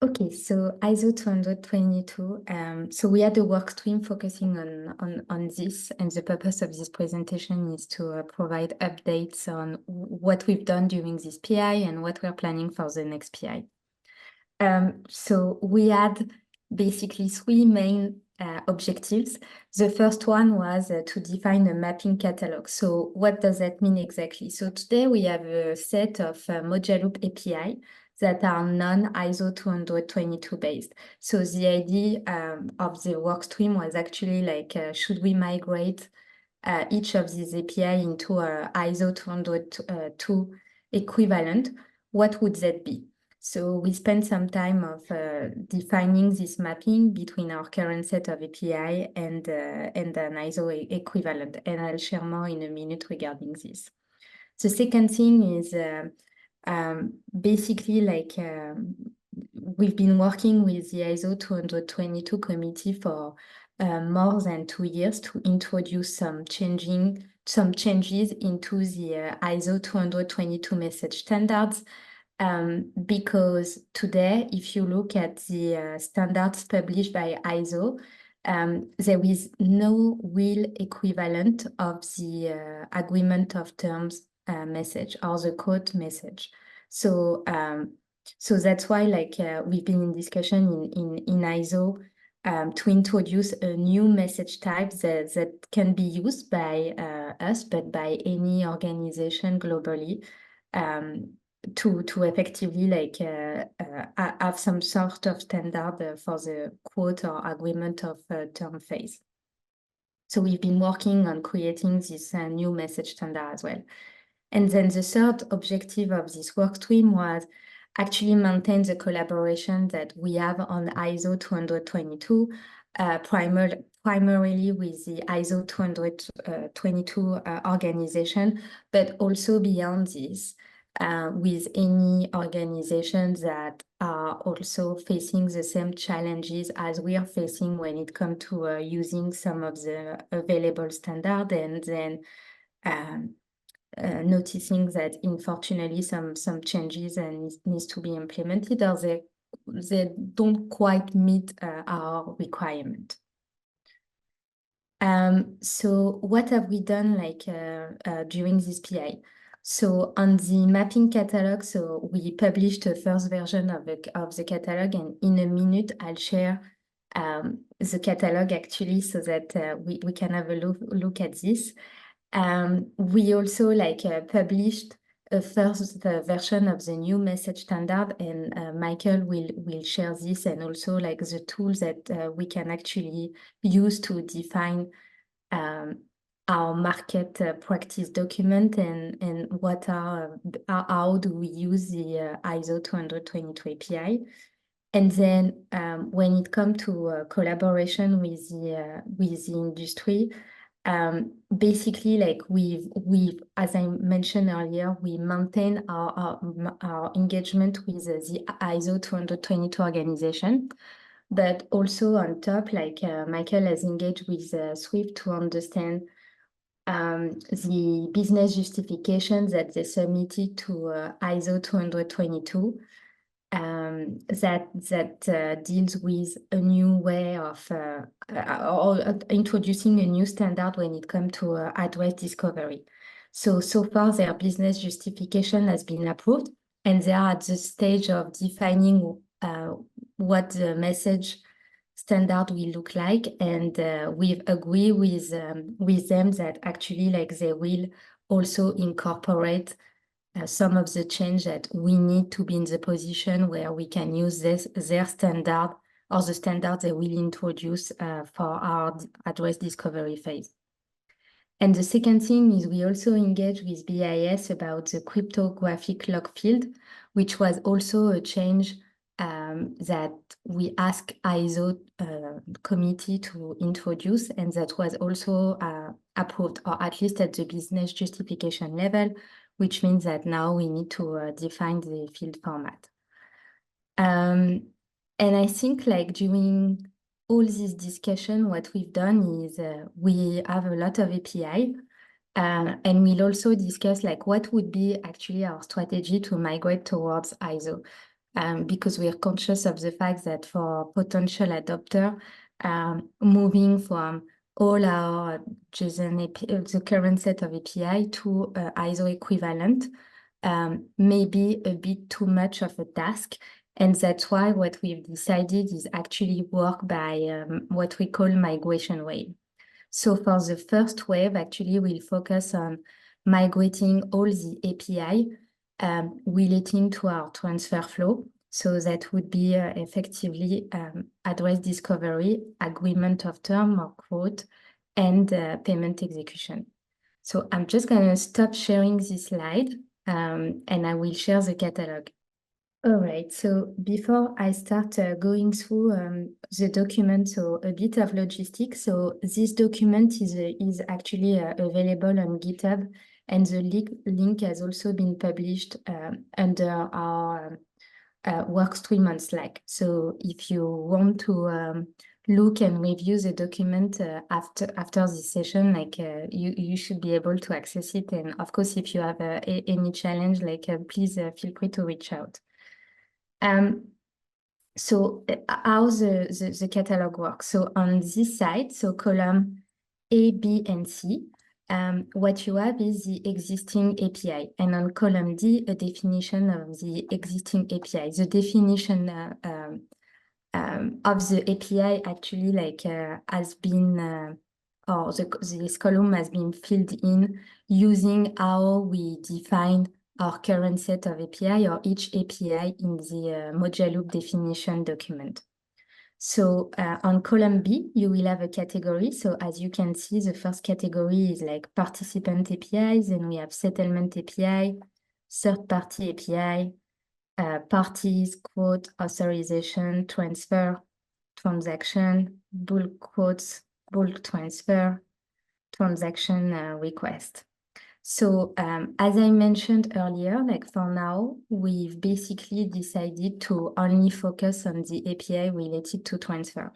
Okay, so ISO 222. So we had a work stream focusing on this, and the purpose of this presentation is to provide updates on what we've done during this PI and what we're planning for the next PI. So we had basically three main objectives. The first one was to define a mapping catalog. So what does that mean exactly? So today we have a set of Mojaloop API that are non-ISO 222 based. So the idea of the work stream was actually like, should we migrate each of these API into a ISO 202 equivalent? What would that be? So we spent some time of defining this mapping between our current set of API and an ISO equivalent, and I'll share more in a minute regarding this. The second thing is basically like we've been working with the ISO 222 committee for more than 2 years to introduce some changes into the ISO 222 message standards. Because today, if you look at the standards published by ISO, there is no real equivalent of the agreement of terms message or the code message. So that's why we've been in discussion in ISO to introduce a new message type that can be used by us, but by any organization globally. To effectively have some sort of standard for the quote or agreement of term phase. So we've been working on creating this new message standard as well. And then the third objective of this work stream was actually maintain the collaboration that we have on ISO 222, primarily with the ISO 222 organization, but also beyond this, with any organizations that are also facing the same challenges as we are facing when it comes to using some of the available standard, and then noticing that unfortunately some changes needs to be implemented, or they don't quite meet our requirement. So what have we done during this PI? So on the mapping catalog, so we published the first version of the catalog, and in a minute I'll share the catalog actually, so that we can have a look at this. We also published a first version of the new message standard, and Michael will share this, and also the tools that we can actually use to define our market practice document, and what how do we use the ISO 222 API. And then when it comes to collaboration with the industry, basically we've, as I mentioned earlier, we maintain our engagement with the ISO 222 organization, but also on top, Michael has engaged with Swift to understand the business justification that they submitted to ISO 222. That deals with a new way of or introducing a new standard when it comes to address discovery. So far their business justification has been approved, and they are at the stage of defining what the message standard will look like, and we've agreed with them that actually they will also incorporate some of the change that we need to be in the position where we can use their standard, or the standard they will introduce for our address discovery phase. And the second thing is we also engage with BIS about the cryptographic log field, which was also a change that we asked ISO committee to introduce, and that was also approved, or at least at the business justification level, which means that now we need to define the field format. And I think during all this discussion, what we've done is we have a lot of API, and we'll also discuss what would be actually our strategy to migrate towards ISO. because we are conscious of the fact that for potential adopter, moving from all our JSON the current set of API to ISO equivalent may be a bit too much of a task. And that's why what we've decided is actually work by what we call migration wave. So for the first wave, actually, we'll focus on migrating all the API relating to our transfer flow. So that would be effectively address discovery, agreement of term or quote, and payment execution. So I'm just going to stop sharing this slide and I will share the catalog. All right, so before I start going through the document, so a bit of logistics. So this document is actually available on GitHub, and the link has also been published under our workstream on Slack. So if you want to look and review the document after this session, like you should be able to access it. And of course, if you have any challenge, like please feel free to reach out. So how the catalog works. So on this side, so column A, B, and C, what you have is the existing API. And on column D, a definition of the existing API. The definition of the API actually has been, or this column has been filled in using how we define our current set of API or each API in the module loop definition document. So on column B, you will have a category. So as you can see, the first category is like participant APIs, and we have settlement API, third-party API, parties, quote, authorization, transfer, transaction, bulk quotes, bulk transfer, transaction request. So as I mentioned earlier, like for now, we've basically decided to only focus on the API related to transfer.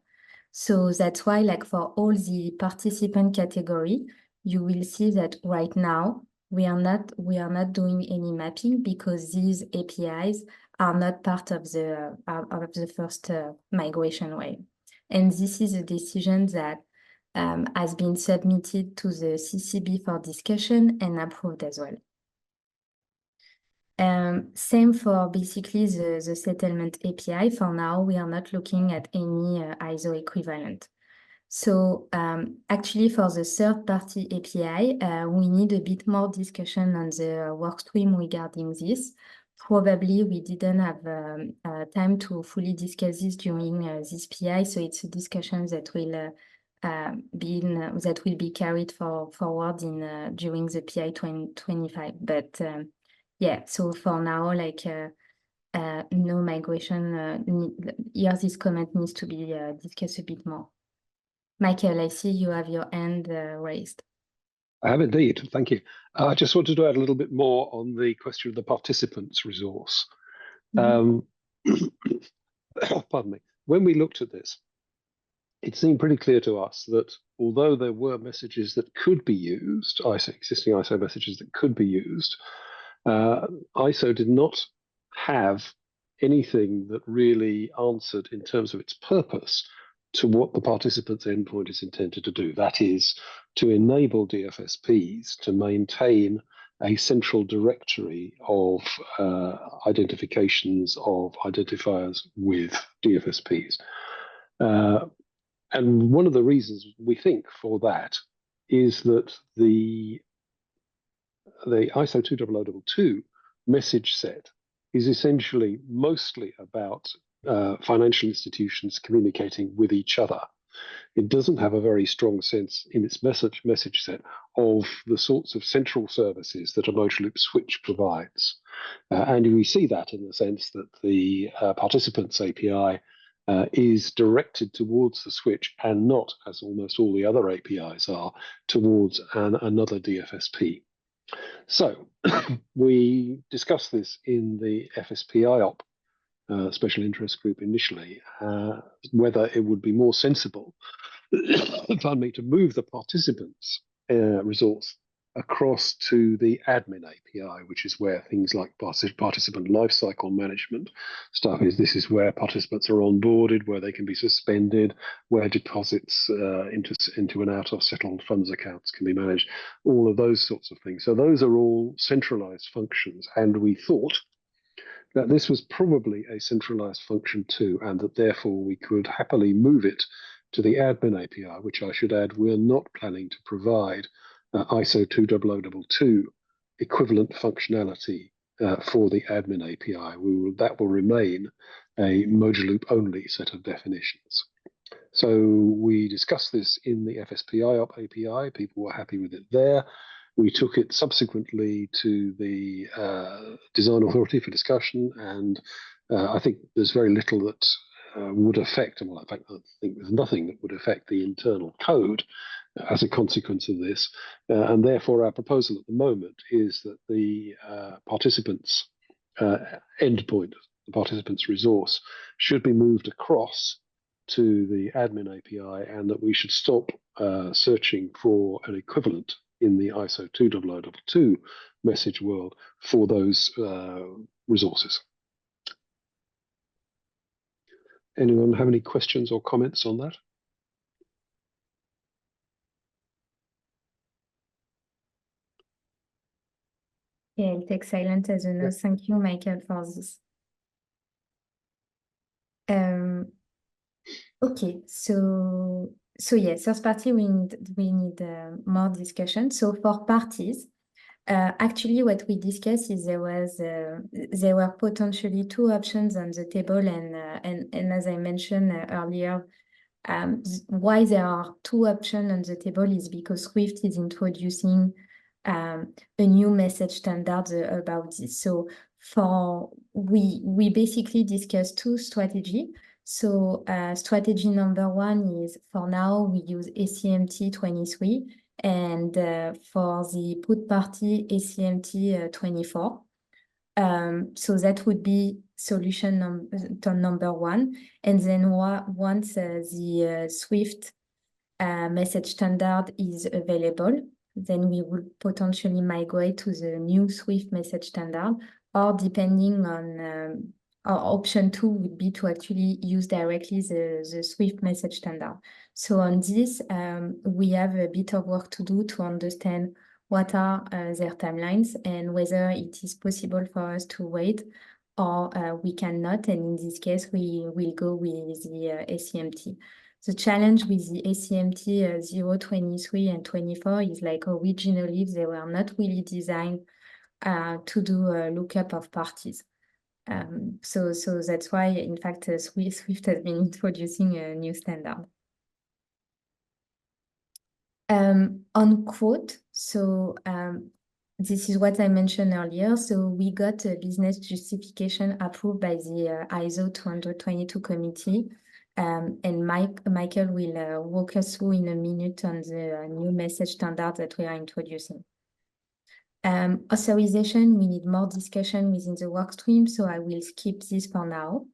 So that's why like for all the participant category, you will see that right now, we are not doing any mapping because these APIs are not part of the first migration wave. And this is a decision that has been submitted to the CCB for discussion and approved as well. Same for basically the settlement API. For now, we are not looking at any ISO equivalent. So actually for the third-party API, we need a bit more discussion on the workstream regarding this. Probably we didn't have time to fully discuss this during this PI, so it's a discussion that will be carried forward during the PI 2025. But yeah, so for now, like no migration. Here, this comment needs to be discussed a bit more. Michael, I see you have your hand raised. I have indeed, thank you. I just wanted to add a little bit more on the question of the participants resource. Pardon me. When we looked at this, it seemed pretty clear to us that although there were messages that could be used, existing ISO messages that could be used, ISO did not have anything that really answered in terms of its purpose to what the participants endpoint is intended to do. That is, to enable DFSPs to maintain a central directory of identifications of identifiers with DFSPs. And one of the reasons we think for that is that the ISO 20022 message set is essentially mostly about financial institutions communicating with each other. It doesn't have a very strong sense in its message set of the sorts of central services that a module loop switch provides. And we see that in the sense that the participants API is directed towards the switch and not, as almost all the other APIs are, towards another DFSP. So we discussed this in the FSPI op special interest group initially, whether it would be more sensible, pardon me, to move the participants resource across to the admin API, which is where things like participant lifecycle management stuff is. This is where participants are onboarded, where they can be suspended, where deposits into and out of settled funds accounts can be managed, all of those sorts of things. So those are all centralized functions. And we thought that this was probably a centralized function too, and that therefore we could happily move it to the admin API, which I should add, we're not planning to provide ISO 20022 equivalent functionality for the admin API. That will remain a modular loop only set of definitions. So we discussed this in the FSP-IOP API. People were happy with it there. We took it subsequently to the design authority for discussion, and I think there's very little that would affect, well, in fact, I think there's nothing that would affect the internal code as a consequence of this. And therefore, our proposal at the moment is that the participants' endpoint, the participants' resource, should be moved across to the admin API, and that we should stop searching for an equivalent in the ISO 20022 message world for those resources. Anyone have any questions or comments on that? Yeah, I'll take silence as a no. Thank you, Michael, for this. Okay, so yes, first party we need more discussion. So for parties, actually what we discussed is there were potentially two options on the table, and as I mentioned earlier, why there are two options on the table is because Swift is introducing a new message standard about this. So we basically discussed two strategies. So strategy number one is, for now we use ACMT 23, and for the put party ACMT 24. So that would be solution number one. And then once the Swift message standard is available, then we would potentially migrate to the new Swift message standard, or depending on our option two would be to actually use directly the Swift message standard. So on this, we have a bit of work to do to understand what are their timelines and whether it is possible for us to wait or we cannot. And in this case, we will go with the ACMT. The challenge with the ACMT 0, 23, and 24 is, like, originally they were not really designed to do a lookup of parties. So that's why, in fact, Swift has been introducing a new standard. On quote, so this is what I mentioned earlier. So we got a business justification approved by the ISO 20022 committee. And Michael will walk us through in a minute on the new message standard that we are introducing. Authorization, we need more discussion within the work stream, so I will skip this for now.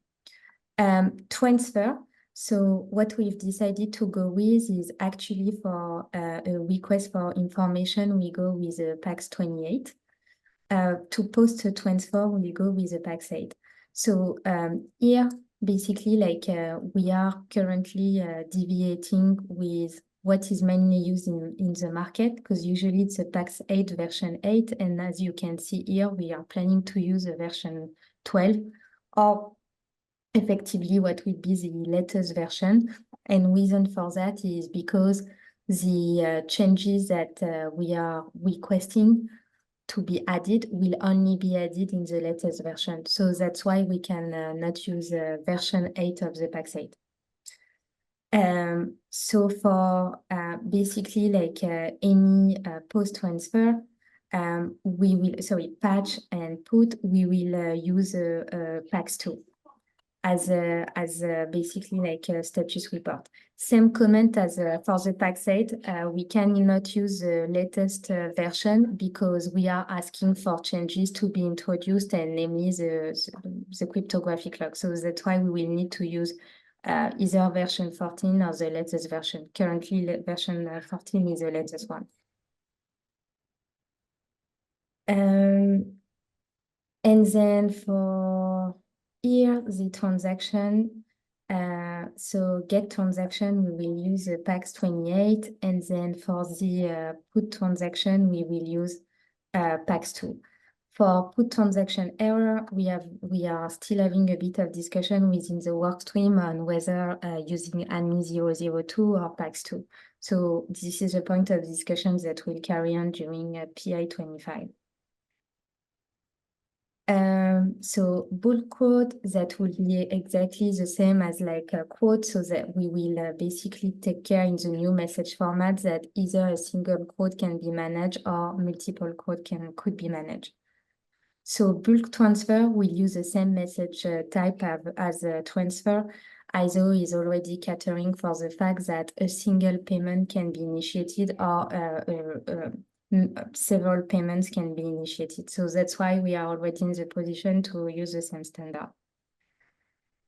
Transfer, so what we've decided to go with is actually for a request for information, we go with a PAX 28. To post a transfer, we go with a PAX 8. So here, basically, like we are currently deviating with what is mainly used in the market, because usually it's a PAX 8 version 8, and as you can see here, we are planning to use a version 12, or effectively what would be the latest version. And reason for that is because the changes that we are requesting to be added will only be added in the latest version. So that's why we can not use version 8 of the PAX 8. So for basically like any post transfer, we will, patch and put, we will use PAX 2 as basically like a status report. Same comment as for the PAX 8, we cannot use the latest version because we are asking for changes to be introduced, and namely the cryptographic log. So that's why we will need to use either version 14 or the latest version. Currently, version 14 is the latest one. And then for here, the transaction, so get transaction, we will use PAX28, and then for the put transaction, we will use PAX2. For put transaction error, we are still having a bit of discussion within the work stream on whether using ANMI 002 or PAX2. So this is a point of discussion that will carry on during PI 25. So bulk quote, that will be exactly the same as like a quote, so that we will basically take care in the new message format that either a single quote can be managed or multiple quote could be managed. So bulk transfer will use the same message type as a transfer. ISO is already catering for the fact that a single payment can be initiated or several payments can be initiated. So that's why we are already in the position to use the same standard.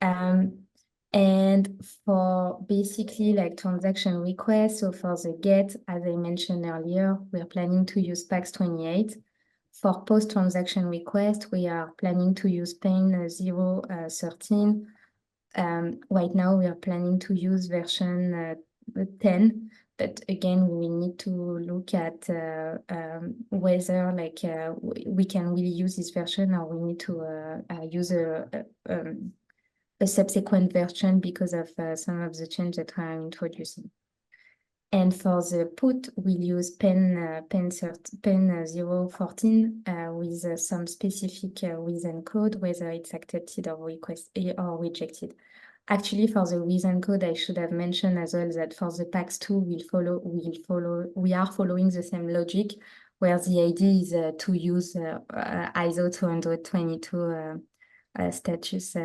And for basically like transaction requests, so for the GET, as I mentioned earlier, we're planning to use PAX28. For post-transaction request, we are planning to use PAIN 013. Right now, we are planning to use version 10, but again, we need to look at whether like we can really use this version or we need to use a subsequent version because of some of the changes that we are introducing. And for the put, we'll use PAIN 014 with some specific reason code, whether it's accepted or rejected. Actually, for the reason code, I should have mentioned as well that for the PAX2, we are following the same logic, where the idea is to use ISO 222 status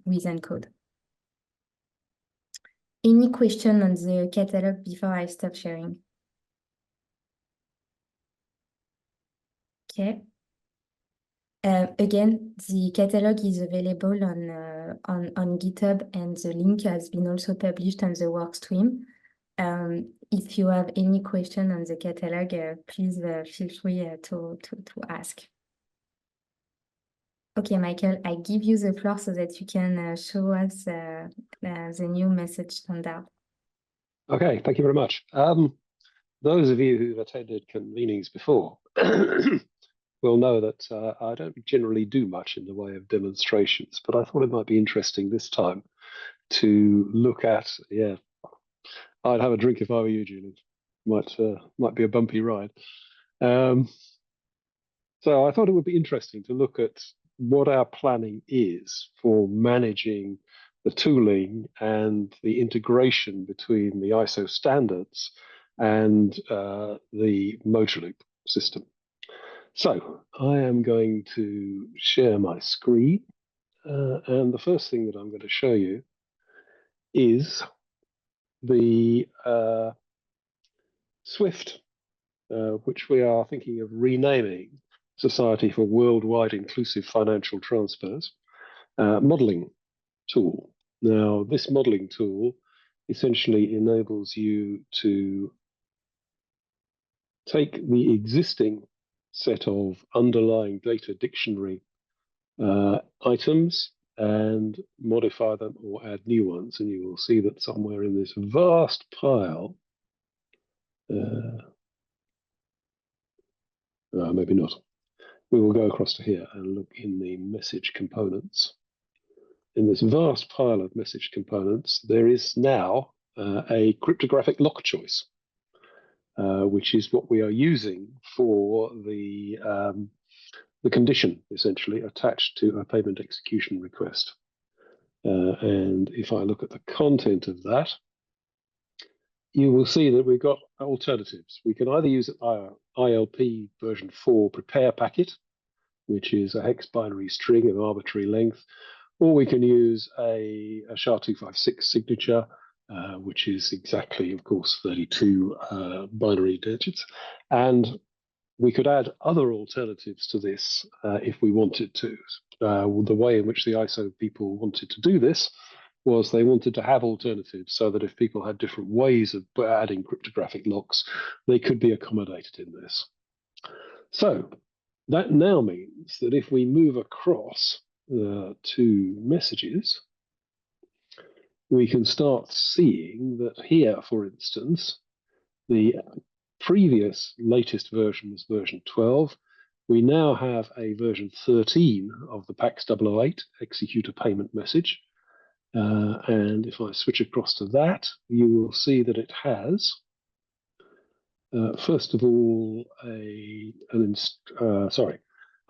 reason code. Any question on the catalog before I stop sharing? Okay. Again, the catalog is available on GitHub, and the link has been also published on the workstream. If you have any question on the catalog, please feel free to ask. Okay, Michael, I give you the floor so that you can show us the new message standard. Okay, thank you very much. Those of you who've attended convenings before will know that I don't generally do much in the way of demonstrations, but I thought it might be interesting this time to look at, I'd have a drink if I were you, Julian. Might be a bumpy ride. So I thought it would be interesting to look at what our planning is for managing the tooling and the integration between the ISO standards and the motor loop system. So I am going to share my screen, and the first thing that I'm going to show you is the SWIFT, which we are thinking of renaming Society for Worldwide Inclusive Financial Transfers modeling tool. Now, this modeling tool essentially enables you to take the existing set of underlying data dictionary items and modify them or add new ones. And you will see that somewhere in this vast pile, maybe not, we will go across to here and look in the message components. In this vast pile of message components, there is now a cryptographic lock choice, which is what we are using for the condition, essentially, attached to a payment execution request. And if I look at the content of that, you will see that we've got alternatives. We can either use our ILP version 4 prepare packet, which is a hex binary string of arbitrary length, or we can use a SHA-256 signature, which is exactly, of course, 32 binary digits. And we could add other alternatives to this if we wanted to. The way in which the ISO people wanted to do this was they wanted to have alternatives so that if people had different ways of adding cryptographic locks, they could be accommodated in this. So That now means that if we move across the two messages, we can start seeing that here, for instance, the previous latest version was version 12. We now have a version 13 of the PAX 008 execute a payment message. And if I switch across to that, you will see that it has, first of all, a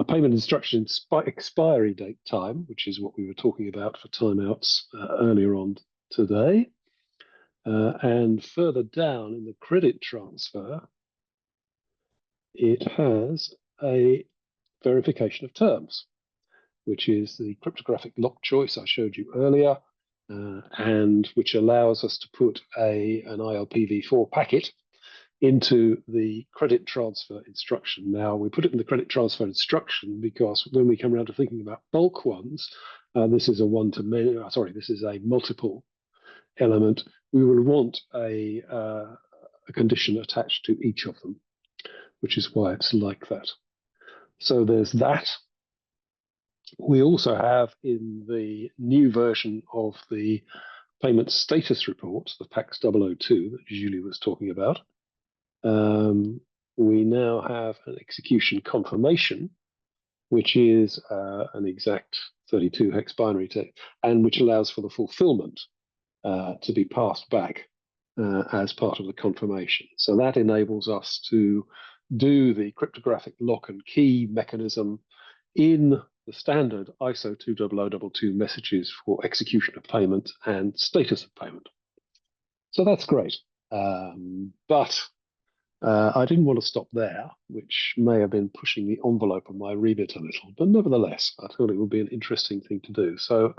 payment instruction expiry date time, which is what we were talking about for timeouts earlier on today. And further down in the credit transfer, it has a verification of terms, which is the cryptographic lock choice I showed you earlier, and which allows us to put an ILPv4 packet into the credit transfer instruction. Now, we put it in the credit transfer instruction because when we come around to thinking about bulk ones, this is a one-to-many, this is a multiple element. We will want a condition attached to each of them, which is why it's like that. So there's that. We also have in the new version of the payment status report, the PAX 002 that Julie was talking about, we now have an execution confirmation, which is an exact 32 hex binary text, and which allows for the fulfillment to be passed back as part of the confirmation. So that enables us to do the cryptographic lock and key mechanism in the standard ISO 20022 messages for execution of payment and status of payment. So that's great. But I didn't want to stop there, which may have been pushing the envelope of my remit a little, but nevertheless, I thought it would be an interesting thing to do. So,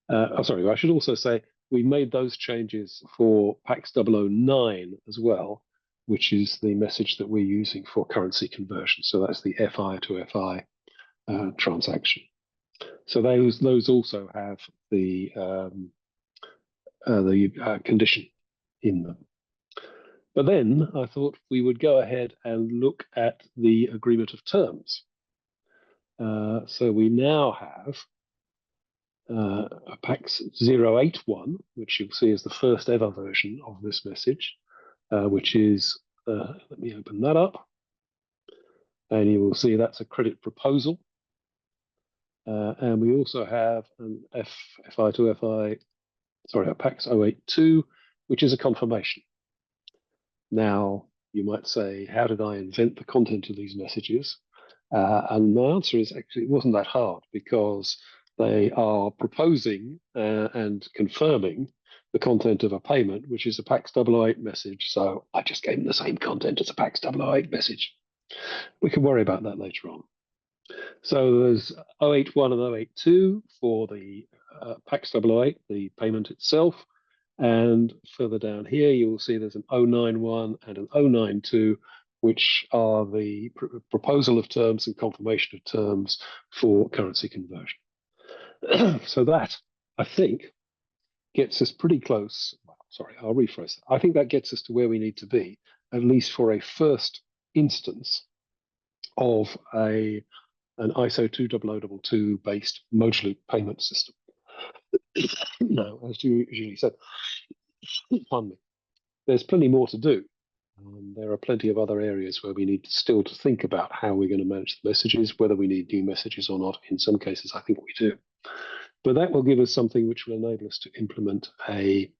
I should also say we made those changes for PAX 009 as well, which is the message that we're using for currency conversion. So that's the FI to FI transaction. So those also have the condition in them. But then I thought we would go ahead and look at the agreement of terms. So we now have a PAX 081, which you'll see is the first ever version of this message, which is, let me open that up. And you will see that's a credit proposal. And we also have an FI to FI, a PAX 082, which is a confirmation. Now, you might say, how did I invent the content of these messages? And my answer is actually it wasn't that hard, because they are proposing and confirming the content of a payment, which is a PAX 008 message. So I just gave them the same content as a PAX 008 message. We can worry about that later on. So there's 081 and 082 for the PAX 008, the payment itself. And further down here, you will see there's an 091 and an 092, which are the proposal of terms and confirmation of terms for currency conversion. So that, I think, gets us pretty close. Sorry, I'll rephrase that. I think that gets us to where we need to be, at least for a first instance of an ISO 20022 based modular payment system. Now, as Julie said, pardon me, there's plenty more to do. There are plenty of other areas where we need still to think about how we're going to manage the messages, whether we need new messages or not. In some cases, I think we do. But that will give us something which will enable us to implement a,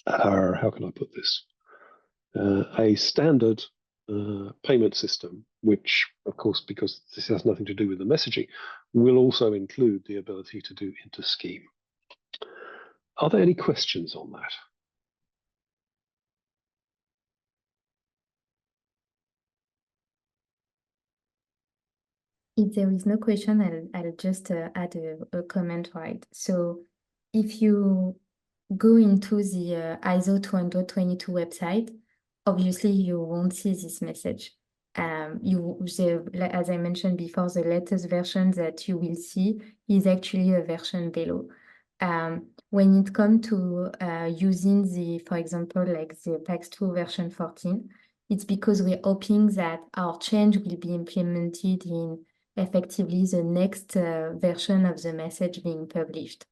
how can I put this? A standard payment system, which, of course, because this has nothing to do with the messaging, will also include the ability to do inter-scheme. Are there any questions on that? If there is no question, I'll just add a comment, right? So if you go into the ISO 20022 website, obviously you won't see this message. As I mentioned before, the latest version that you will see is actually a version below. When it comes to using for example, like the PAX 2 version 14, It's because we're hoping that our change will be implemented in effectively the next version of the message being published.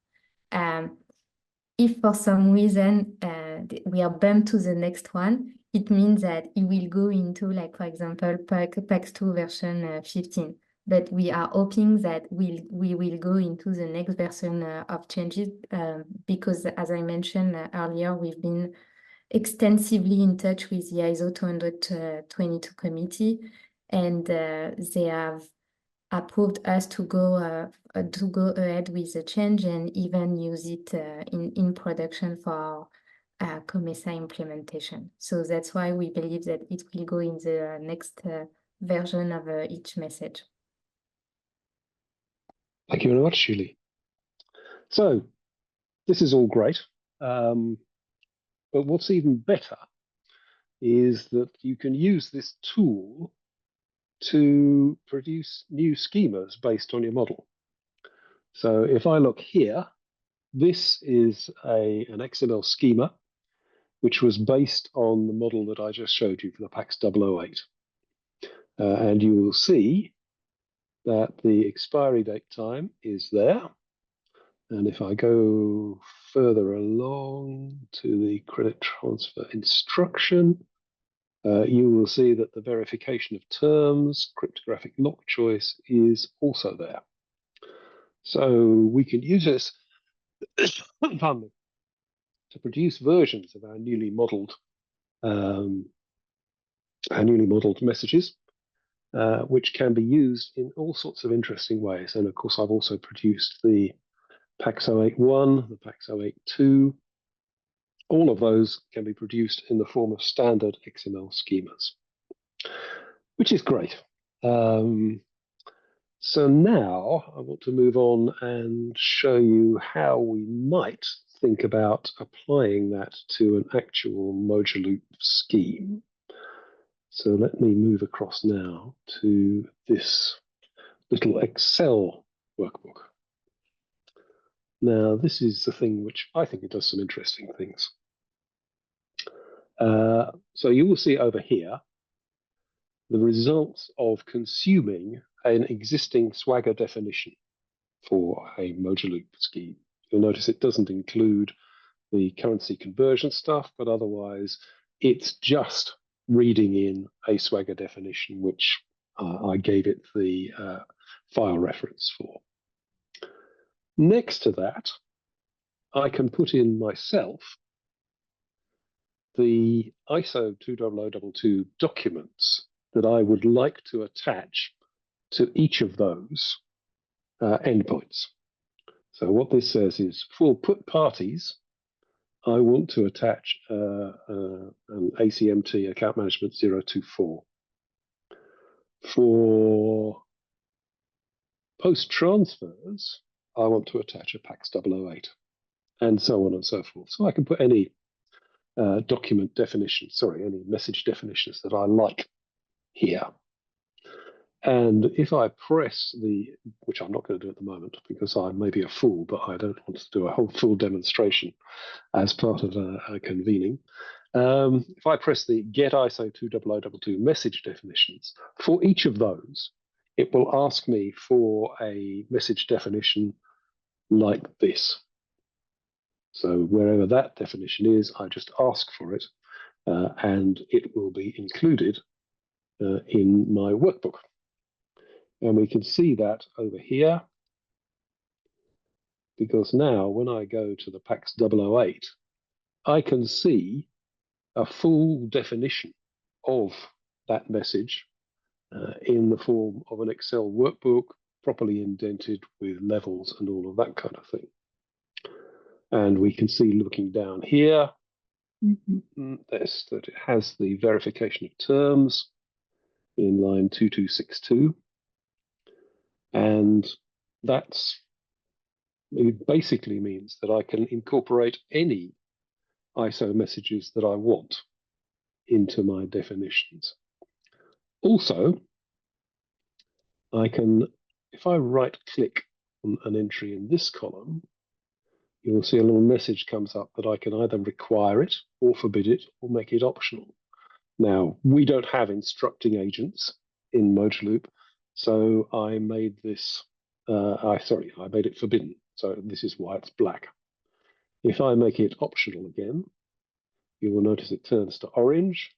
If for some reason we are bumped to the next one, it means that it will go into, like, for example, PAX2 version 15. But we are hoping that we will go into the next version of changes because, as I mentioned earlier, we've been extensively in touch with the ISO 20022 committee, and they have approved us to go ahead with the change and even use it in production for COMESA implementation. So that's why we believe that it will go in the next version of each message. Thank you very much, Julie. So this is all great. But what's even better is that you can use this tool to produce new schemas based on your model. So if I look here, this is an XML schema, which was based on the model that I just showed you for the PAX 008. And you will see that the expiry date time is there. And if I go further along to the credit transfer instruction, you will see that the verification of terms, cryptographic lock choice is also there. So we can use this pardon me, to produce versions of our newly modeled messages, which can be used in all sorts of interesting ways. And of course, I've also produced the PAX 081, the PAX 082. All of those can be produced in the form of standard XML schemas, which is great. So now I want to move on and show you how we might think about applying that to an actual Mojaloop scheme. So let me move across now to this little Excel workbook. Now, this is the thing which I think it does some interesting things. So you will see over here the results of consuming an existing Swagger definition for a Mojaloop scheme. You'll notice it doesn't include the currency conversion stuff, but otherwise it's just reading in a Swagger definition, which I gave it the file reference for. Next to that, I can put in myself the ISO 20022 documents that I would like to attach to each of those endpoints. So what this says is, for put parties, I want to attach an ACMT account management 024. For post transfers, I want to attach a PAX 008, and so on and so forth. So I can put any document definition, any message definitions that I like here. And if I press which I'm not going to do at the moment because I may be a fool, but I don't want to do a whole full demonstration as part of a convening. If I press the Get ISO 20022 message definitions, for each of those, it will ask me for a message definition like this. So wherever that definition is, I just ask for it, and it will be included in my workbook. And we can see that over here, because now when I go to the PAX 008, I can see a full definition of that message in the form of an Excel workbook, properly indented with levels and all of that kind of thing. And we can see, looking down here, that it has the verification of terms in line 2262. And it basically means that I can incorporate any ISO messages that I want into my definitions. Also, I can, if I right click on an entry in this column, you'll see a little message comes up that I can either require it or forbid it or make it optional. Now, we don't have instructing agents in Mojaloop, so I made this, I made it forbidden. So this is why it's black. If I make it optional again, you will notice it turns to orange.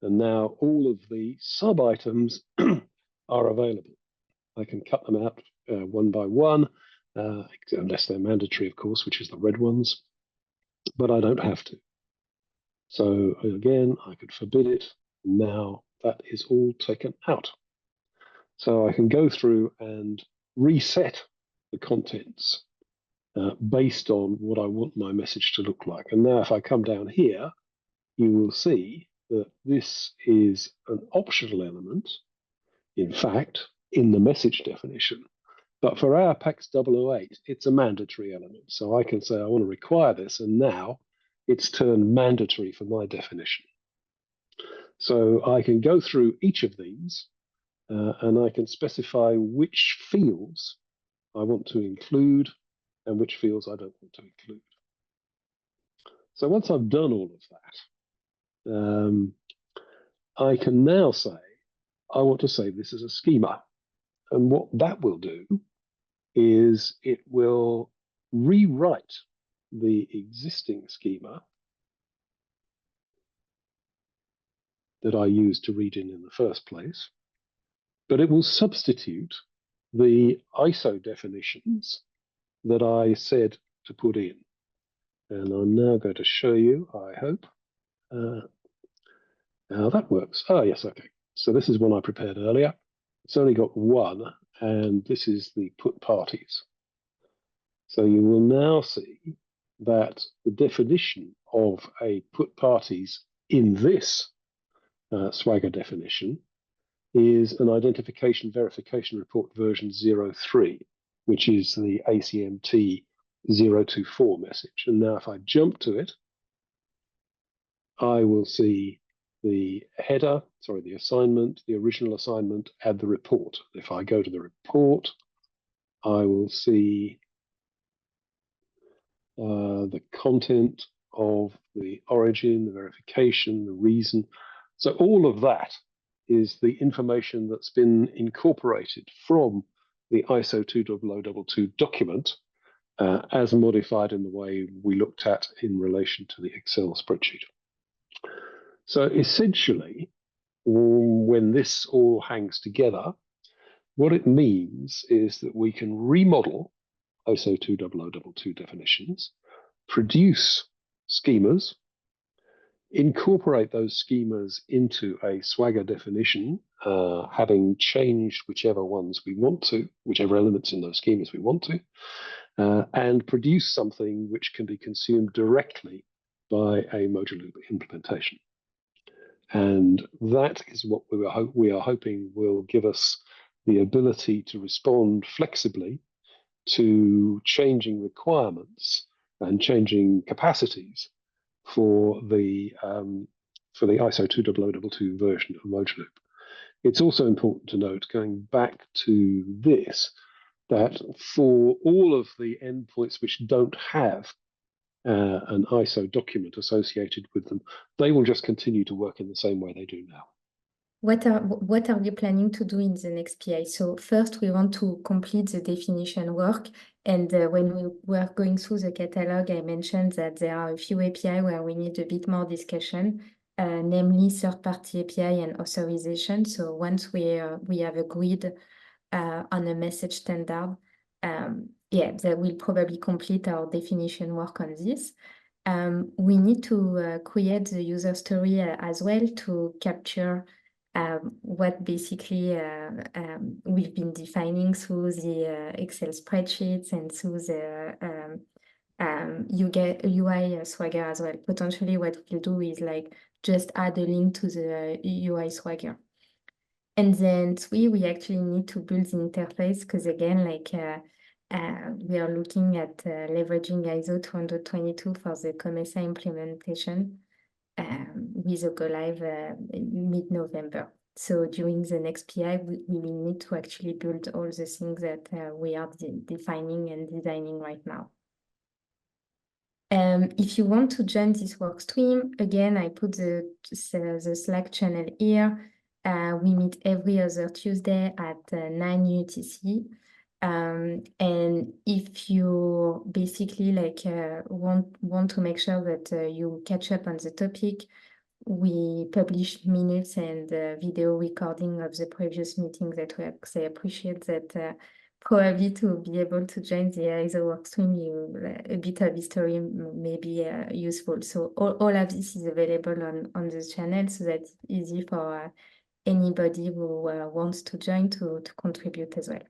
And now all of the sub-items are available. I can cut them out one by one, unless they're mandatory, of course, which is the red ones, but I don't have to. So again, I could forbid it. Now that is all taken out. So I can go through and reset the contents based on what I want my message to look like. And now if I come down here, you will see that this is an optional element, in fact, in the message definition. But for our PAX 008, it's a mandatory element. So I can say I want to require this, and now it's turned mandatory for my definition. So I can go through each of these and I can specify which fields I want to include and which fields I don't want to include. So once I've done all of that, I can now say, I want to save this as a schema. And what that will do is it will rewrite the existing schema that I used to read in the first place, but it will substitute the ISO definitions that I said to put in. And I'm now going to show you, I hope, how that works. Oh, yes, okay. So this is one I prepared earlier. It's only got one, and this is the put parties. So you will now see that the definition of a put parties in this Swagger definition is an identification verification report version 03, which is the ACMT 024 message. And now if I jump to it, I will see the header, sorry, the assignment, the original assignment, and the report. If I go to the report, I will see the content of the origin, the verification, the reason. So all of that is the information that's been incorporated from the ISO 20022 document as modified in the way we looked at in relation to the Excel spreadsheet. So essentially, when this all hangs together, what it means is that we can remodel ISO 20022 definitions, produce schemas, incorporate those schemas into a Swagger definition, having changed whichever ones we want to, whichever elements in those schemas we want to, and produce something which can be consumed directly by a Mojaloop implementation. And that is what we are hoping will give us the ability to respond flexibly to changing requirements and changing capacities for the ISO 20022 version of Mojaloop. It's also important to note, going back to this, that for all of the endpoints which don't have an ISO document associated with them, they will just continue to work in the same way they do now. What are you planning to do in the next PI? So first, we want to complete the definition work. And when we were going through the catalog, I mentioned that there are a few API where we need a bit more discussion, namely third-party API and authorization. So once we have agreed on a message standard, that will probably complete our definition work on this. We need to create the user story as well to capture what basically we've been defining through the Excel spreadsheets and through the UI Swagger as well. Potentially what we'll do is like just add a link to the UI Swagger. And then we actually need to build the interface because again, like we are looking at leveraging ISO 20022 for the COMESA implementation with a go live mid-November. So during the next PI, we will need to actually build all the things that we are defining and designing right now. If you want to join this work stream, again, I put the Slack channel here. We meet every other Tuesday at 9 UTC. And if you basically like want to make sure that you catch up on the topic, we publish minutes and video recording of the previous meetings that we have. I appreciate that. Probably to be able to join the ISO workstream, a bit of history may be useful. So all of this is available on the channel, so that it's easy for anybody who wants to join to contribute as well.